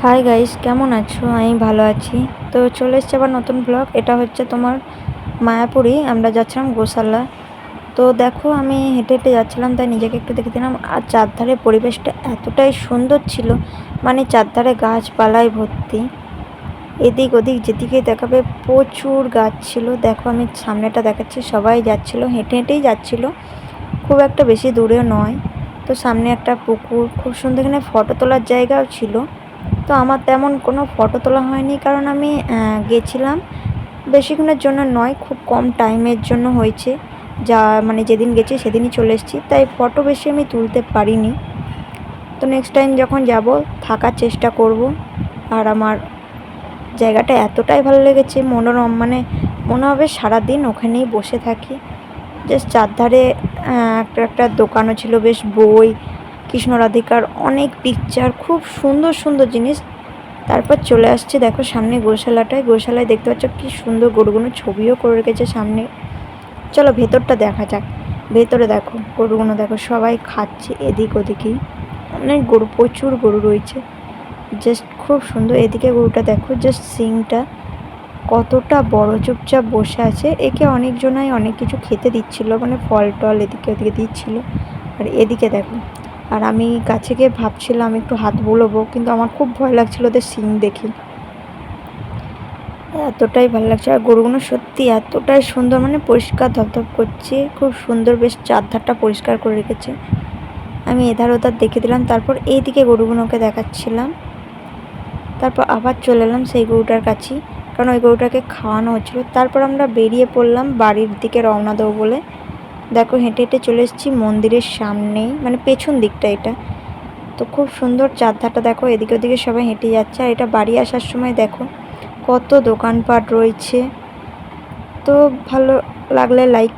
Hi guys, কেমন আছো? আমি ভালো আছি। তো চলে এসছে আবার নতুন ব্লগ। এটা হচ্ছে তোমার মায়াপুরি। আমরা যাচ্ছিলাম গোশালা। তো দেখো, আমি হেঁটে হেঁটে যাচ্ছিলাম, তাই নিজেকে একটু দেখে দিলাম। আর চারধারে পরিবেশটা এতটাই সুন্দর ছিল, মানে চারধারে গাছপালায় ভর্তি। এদিক ওদিক যেদিকে দেখাবে প্রচুর গাছ ছিল। দেখো, আমি সামনেটা দেখাচ্ছি, সবাই যাচ্ছিল, হেঁটে হেঁটেই যাচ্ছিল, খুব একটা বেশি দূরেও নয়। তো সামনে একটা পুকুর, খুব সুন্দর, এখানে ফটো তোলার জায়গাও ছিল। তো আমার তেমন কোনো ফটো তোলা হয়নি, কারণ আমি গেছিলাম বেশিক্ষণের জন্য নয়, খুব কম টাইমের জন্য হয়েছে। যা মানে যেদিন গেছি সেদিনই চলে এসেছি, তাই ফটো বেশি আমি তুলতে পারিনি। তো নেক্সট টাইম যখন যাব থাকার চেষ্টা করব। আর আমার জায়গাটা এতটাই ভালো লেগেছে, মনোরম, মানে মনে হবে সারাদিন ওখানেই বসে থাকি। জাস্ট চারধারে একটা একটা দোকানও ছিল, বেশ বই, কৃষ্ণ রাধিকার অনেক পিকচার, খুব সুন্দর সুন্দর জিনিস। তারপর চলে আসছে, দেখো সামনে গোশালায় দেখতে পাচ্ছ কি সুন্দর গরুগুলো ছবিও করে রেখেছে সামনে। চলো ভেতরটা দেখা যাক। ভেতরে দেখো গরুগুলো, দেখো সবাই খাচ্ছে এদিক ওদিকেই, অনেক গরু, প্রচুর গরু রয়েছে। জাস্ট খুব সুন্দর। এদিকে গরুটা দেখো, জাস্ট সিংটা কতটা বড়, চুপচাপ বসে আছে। একে অনেকজনাই অনেক কিছু খেতে দিচ্ছিল, মানে ফল টল এদিকে ওদিকে দিচ্ছিল। আর এদিকে দেখো, আর আমি কাছে গিয়ে ভাবছিলাম একটু হাত বুলোবো, কিন্তু আমার খুব ভয় লাগছিল ওদের শিং দেখে। এতটাই ভালো লাগছে। আর গরুগুলো সত্যি এতটাই সুন্দর, মানে পরিষ্কার ধপধপ করছে, খুব সুন্দর, বেশ চারধারটা পরিষ্কার করে রেখেছে। আমি এধার ওধার দেখে দিলাম, তারপর এইদিকে গরুগুলোকে দেখাচ্ছিলাম। তারপর আবার চলে এলাম সেই গরুটার কাছেই, কারণ ওই গরুটাকে খাওয়ানো হচ্ছিলো। তারপর আমরা বেরিয়ে পড়লাম বাড়ির দিকে রওনা দেবো বলে। দেখো হেঁটে হেঁটে চলে এসেছি মন্দিরের সামনেই, মানে পেছন দিকটা এটা। তো খুব সুন্দর চারধারটা দেখো, এদিকে ওদিকে সবাই হেঁটে যাচ্ছে। আর এটা বাড়ি আসার সময় দেখো কত দোকানপাট রয়েছে। তো ভালো লাগলে লাইক